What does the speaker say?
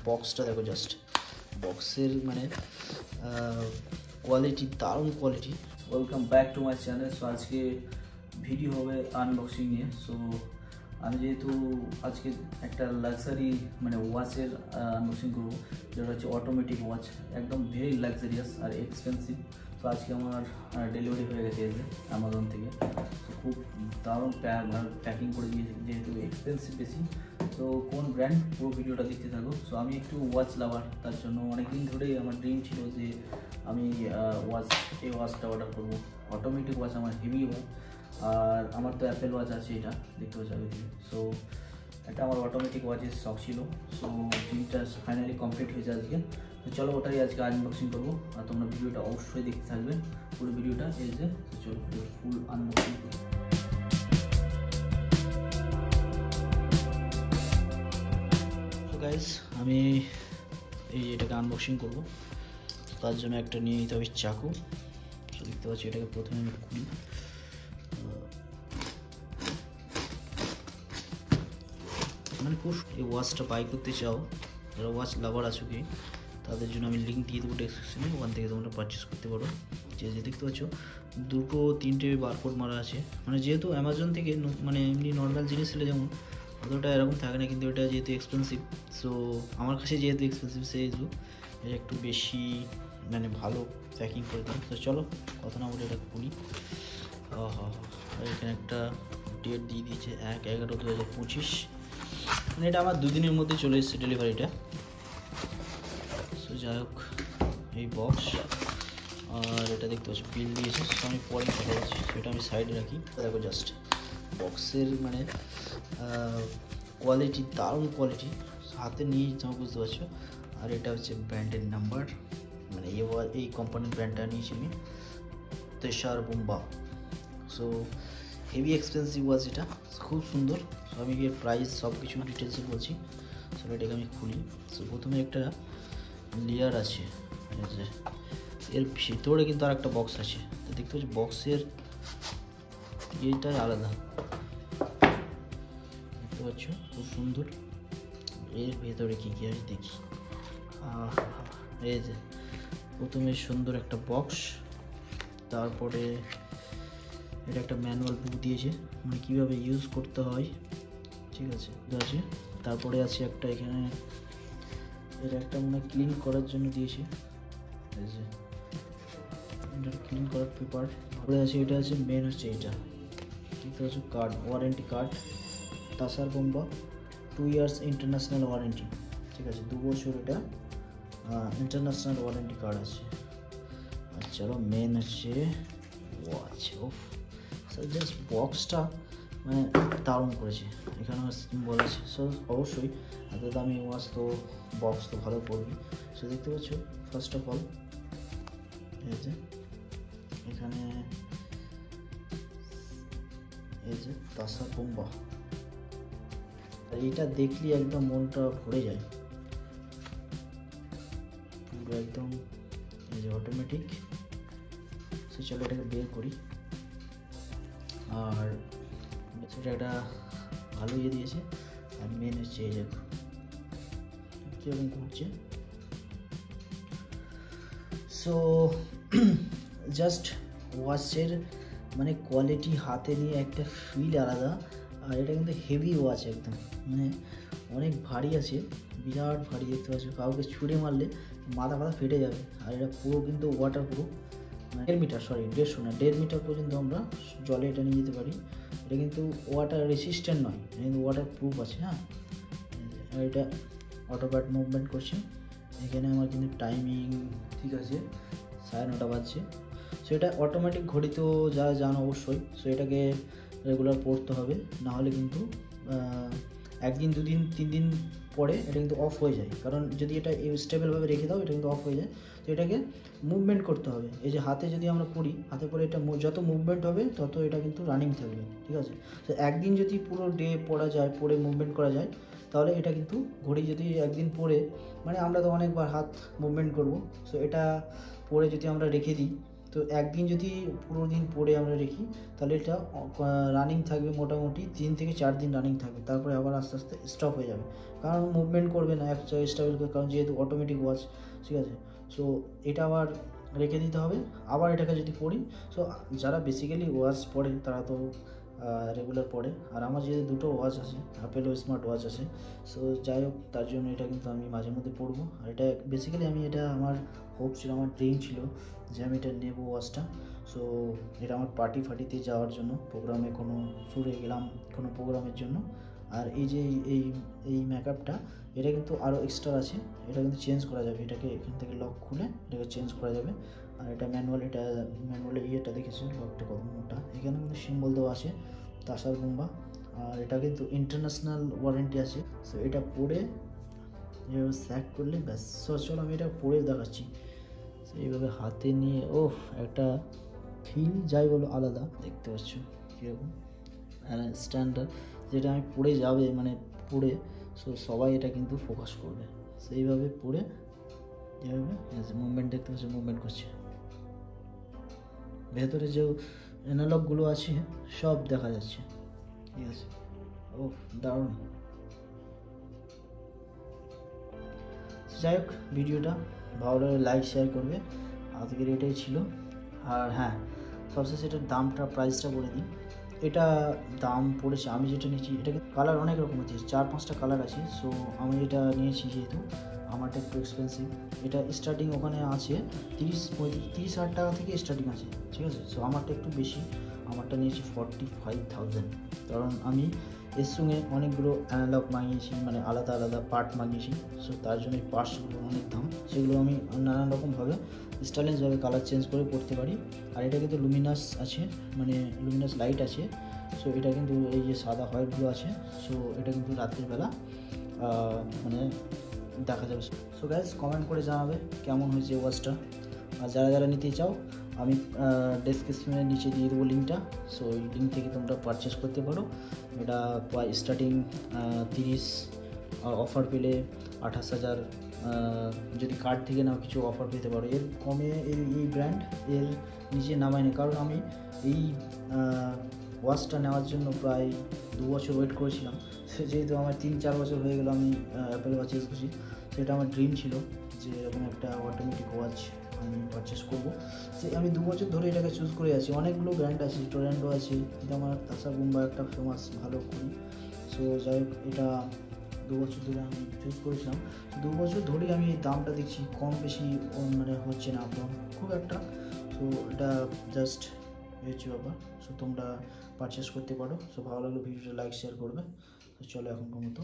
বক্সটা দেখো জাস্ট, বক্সের মানে কোয়ালিটি দারুণ quality. Welcome back to my channel. So আজকে ভিডিও হবে আনবক্সিং নিয়ে। সো আমি যেহেতু আজকে একটা লাক্সারি মানে ওয়াচের আনবক্সিং করবো, যেটা হচ্ছে অটোমেটিক ওয়াচ, একদম ভেরি লাক্সারিয়াস আর এক্সপেন্সিভ। তো আজকে আমার ডেলিভারি হয়ে গেছে এই যে অ্যামাজন থেকে। তো খুব দারুণ প্যাকিং করে দিয়েছে, যেহেতু এক্সপেন্সিভ বেশি। তো কোন ব্র্যান্ড, পুরো ভিডিওটা দেখতে থাকো। সো আমি একটু ওয়াচ লাভার, তার জন্য অনেকদিন ধরেই আমার ড্রিম ছিল যে আমি এই ওয়াচটা অর্ডার করবো। অটোমেটিক ওয়াচ আমার হেভি হয়, আর আমার তো অ্যাপেল ওয়াচ আছে, এটা দেখতে পাচ্ছি আগে থেকে। সো এটা আমার অটোমেটিক ওয়াচের শখ ছিল। সো ড্রিমটা ফাইনালি কমপ্লিট হয়েছে আজকে। তো চলো ওটাই আজকে আনবক্সিং করবো, আর তোমরা ভিডিওটা অবশ্যই দেখতে থাকবেন পুরো ভিডিওটা। এই যে চলো ফুল আনবক্সিং করি। তো গাইস, আমি এটাকে আনবক্সিং করব, তার জন্য একটা নিয়ে নিতে হবে চাকু। তো দেখতে পাচ্ছি এটাকে প্রথমে আমি খুলি। মানে খুব এই ওয়াচটা বাই করতে চাও, যারা ওয়াচ লাভার আছো কি, তাদের জন্য আমি লিঙ্ক দিয়ে দেবো ডেসক্রিপশনে, ওখান থেকে তোমরা পারচেস করতে পারো। যে দেখতে পাচ্ছ দুটো তিনটে বারকোড মারা আছে। মানে যেহেতু অ্যামাজন থেকে মানে এমনি নর্মাল জিনিস ছিল যেমন অতটা এরকম থাকে না, কিন্তু এটা যেহেতু এক্সপেন্সিভ, সো আমার কাছে যেহেতু এক্সপেন্সিভ সেহেতু এটা একটু বেশি মানে ভালো প্যাকিং করে দেয়। তো চলো কথা না বলে এটা খুলি। এখানে একটা ডেট দিয়ে দিয়েছে 1/11/2025। মানে এটা আমার 2 দিনের মধ্যে চলে এসেছে ডেলিভারিটা। সো যাই হোক, এই বক্স আর এটা দেখতে পাচ্ছি বিল দিয়েছে। সো আমি পরে কথা বলছি, সেটা আমি সাইডে রাখি। দেখো জাস্ট বক্সের মানে কোয়ালিটি দারুণ কোয়ালিটি, হাতে নিয়ে তোমরা বুঝতে পারছো। আর এটা হচ্ছে ব্র্যান্ডের নাম্বার, মানে এই কোম্পানির ব্র্যান্ডটা নিয়েছি আমি, তেসার বোম্বা। সো হেভি এক্সপেন্সিভ ওয়াচ, এটা খুব সুন্দর। সো আমি এর প্রাইস সব কিছু ডিটেলসে বলছি। সো এটাকে আমি খুলি। সো প্রথমে একটা লেয়ার আছে, এর ভিতরে কিন্তু আর একটা বক্স আছে। তো দেখতে পাচ্ছি বক্সের এইটাই আলাদা, দেখতে পাচ্ছ খুব সুন্দর। এর ভেতরে কী কী আছে দেখি। এই যে প্রথমে সুন্দর একটা বক্স, তারপরে এটা একটা ম্যানুয়াল বুক দিয়েছে, মানে কীভাবে ইউজ করতে হয়, ঠিক আছে আছে। তারপরে আছে একটা এখানে, এটা একটা মানে ক্লিন করার জন্য দিয়েছে, এই যে এটা ক্লিন করার পেপার। তারপরে আছে এটা আছে মেন হচ্ছে এটা দেখতে পাচ্ছ card, warranty card, তাসার বোম্বা 2 years international warranty, ঠিক আছে 2 বছর এটা ইন্টারন্যাশনাল ওয়ারেন্টি কার্ড আছে। আর চলো মেন হচ্ছে ওয়াচ। অফ স্যার জাস্ট বক্সটা মানে দারুণ করেছে, এখানে সিম্বল আছে। সো অবশ্যই এত দামি ওয়াচ তো বক্স তো ভালো পড়বি। সো দেখতে পাচ্ছ ফার্স্ট অফ অল এই যে এখানে এই যে তাসা বোম্বা, এইটা দেখলে একদম মনটা ভরে যায় পুরো একদম। এই যে অটোমেটিক। সো চলো এটাকে বের করি। আর সেটা একটা ভালো ইয়ে দিয়েছে। আর মেন হচ্ছে এই যে কীরকম ঘুরছে। সো জাস্ট ওয়াচের মানে কোয়ালিটি হাতে নিয়ে একটা ফিল আলাদা। আর এটা কিন্তু হেভি ওয়াচ, একদম মানে অনেক ভারী আছে, বিরাট ভারী। দেখতে পাচ্ছ কাউকে ছুঁড়ে মারলে মাথা ফেটে যাবে। আর এটা পুরো কিন্তু water proof, 1.5 metre, sorry 1.5 metre পর্যন্ত আমরা জলে এটা নিয়ে যেতে পারি। এটা কিন্তু ওয়াটার রেসিস্ট্যান্ট নয়, এটা কিন্তু ওয়াটার প্রুফ আছে। হ্যাঁ, আর এটা অটোপ্যাড মুভমেন্ট করছে। এখানে আমার কিন্তু টাইমিং ঠিক আছে, 9:30 বাজছে। সো এটা অটোমেটিক ঘড়ি তো যারা জানো অবশ্যই। সো এটাকে রেগুলার পড়তে হবে, না হলে কিন্তু 1 দিন 2 দিন 3 দিন পরে এটা কিন্তু অফ হয়ে যায়। কারণ যদি এটা স্টেবলভাবে রেখে দাও এটা কিন্তু অফ হয়ে যায়। তো এটাকে মুভমেন্ট করতে হবে। এই যে হাতে যদি আমরা পড়ি, হাতে পরে এটা যত মুভমেন্ট হবে তত এটা কিন্তু রানিং থাকবে, ঠিক আছে। তো একদিন যদি পুরো ডে পড়া যায়, পরে মুভমেন্ট করা যায়, তাহলে এটা কিন্তু ঘড়ি যদি একদিন পরে, মানে আমরা তো অনেকবার হাত মুভমেন্ট করব, সো এটা পরে যদি আমরা রেখে দিই তো একদিন যদি পুরো দিন পরে আমরা রেখি তাহলে এটা রানিং থাকবে মোটামুটি 3 থেকে 4 দিন রানিং থাকবে, তারপরে আবার আস্তে আস্তে স্টপ হয়ে যাবে, কারণ মুভমেন্ট করবে না একটা স্টেবল, কারণ যেহেতু অটোমেটিক ওয়াচ, ঠিক আছে। সো এটা আবার রেখে দিতে হবে। আবার এটাকে যদি পড়ি, সো যারা বেসিক্যালি ওয়াচ পড়ে তারা তো রেগুলার পড়ে, আর আমার যেহেতু দুটো ওয়াচ আছে, অ্যাপেলও স্মার্ট ওয়াচ আছে, সো যাই হোক তার জন্য এটা কিন্তু আমি মাঝে মধ্যে পড়বো। আর এটা বেসিক্যালি এটা আমার হোপ ছিল, আমার ড্রিম ছিল যে আমি এটা নেবো ওয়াচটা। সো এটা আমার ফাটিতে যাওয়ার জন্য, প্রোগ্রামে কোনো ট্যুরে গেলাম কোনো প্রোগ্রামের জন্য। আর এই যে এই এই মেকআপটা, এটা কিন্তু আরও এক্সট্রা আছে, এটা কিন্তু চেঞ্জ করা যাবে, এটাকে এখান থেকে লক খুলে এটাকে চেঞ্জ করা যাবে। আর এটা ম্যানুয়াল, এটা ম্যানুয়ালে ইয়েটা দেখেছি লকটা কত মোটা, এখানে কিন্তু সিম্বল দেওয়া আছে তাসার বোম্বা। আর এটা কিন্তু ইন্টারন্যাশনাল ওয়ারেন্টি আছে। সো এটা পরে এভাবে স্যাক করলে ব্যাস। চলো আমি এটা পরে দেখাচ্ছি। সো এইভাবে হাতে নিয়ে একটা ফিল যাই বলো আলাদা, দেখতে পাচ্ছ কীরকম স্ট্যান্ডার্ড, যেটা আমি পরে যাবে মানে পরে, সো সবাই এটা কিন্তু ফোকাস করবে। সো এইভাবে পরে এভাবে মুভমেন্ট দেখতে পাচ্ছি, মুভমেন্ট করছে, ভেতরে যে অ্যানালগগুলো আছে সব দেখা যাচ্ছে, ঠিক আছে। দারুণ। যাই হোক, ভিডিওটা ভালো লাগলে লাইক শেয়ার করবে। আজকের এটাই ছিল। আর হ্যাঁ, সবশেষে এটার দামটা প্রাইসটা বলে দিই। এটা দাম পড়েছে, আমি যেটা নিয়েছি, এটাকে কালার অনেক রকম আছে, 4-5টা কালার আছে। সো আমি এটা নিয়েছি যেহেতু আমারটা একটু এক্সপেন্সিভ, এটা স্টার্টিং ওখানে আছে 30-35 হাজার টাকা থেকে স্টার্টিং আছে, ঠিক আছে। সো আমারটা একটু বেশি, আমারটা নিয়েছি 45,000, কারণ আমি এর সঙ্গে অনেকগুলো অ্যানালগ মাগিয়েছি, মানে আলাদা আলাদা পার্ট মাগিয়েছি। সো তার জন্য এই পার্টসগুলো অনেক দাম, সেগুলো আমি নানান রকমভাবে স্টাইলিশভাবে কালার চেঞ্জ করে করতে পারি। আর এটা কিন্তু লুমিনাস আছে, মানে লুমিনাস লাইট আছে। সো এটা কিন্তু এই যে সাদা হোয়াইটগুলো আছে, সো এটা কিন্তু রাত্রিবেলা মানে দেখা যাবে। সো গাইজ, কমেন্ট করে জানাবে কেমন হয়েছে ওয়াচটা। আর যারা যারা নিতে চাও, আমি ডেসক্রিপশনের নিচে দিয়ে দেবো লিঙ্কটা। সো ওই লিঙ্ক থেকে তোমরা পারচেস করতে পারো। এটা স্টার্টিং 30, অফার পেলে 28,000, যদি কার্ড থেকে নাও কিছু অফার পেতে পারো। এর কমে এই ব্র্যান্ড এর নিচে নামায় না, কারণ আমি এই ওয়াচটা নেওয়ার জন্য প্রায় 2 বছর ওয়েট করেছিলাম। যেহেতু আমার 3-4 বছর হয়ে গেলো আমি অ্যাপেল ওয়াচ ইউজ করছি, সেটা আমার ড্রিম ছিল যে এরকম একটা অটোমেটিক ওয়াচ আমি পারচেস করবো। সে আমি 2 বছর ধরে এটাকে চুজ করে আছি। অনেকগুলো ব্র্যান্ড আছে, টোরেন্টো আছে, কিন্তু আমার তাসা বুম্বা একটা ফেমাস ভালো করি। সো যাই হোক, এটা 2 বছর ধরে আমি চুজ করেছিলাম। 2 বছর ধরেই আমি এই দামটা দেখছি কম বেশি মানে হচ্ছে না আপন খুব একটা। সো এটা জাস্ট হচ্ছে ব্যাপার। সো তোমরা পারচেস করতে পারো। সো ভালো লাগলে ভিডিওটা লাইক শেয়ার করবে। তো চলো এখনকার মতো।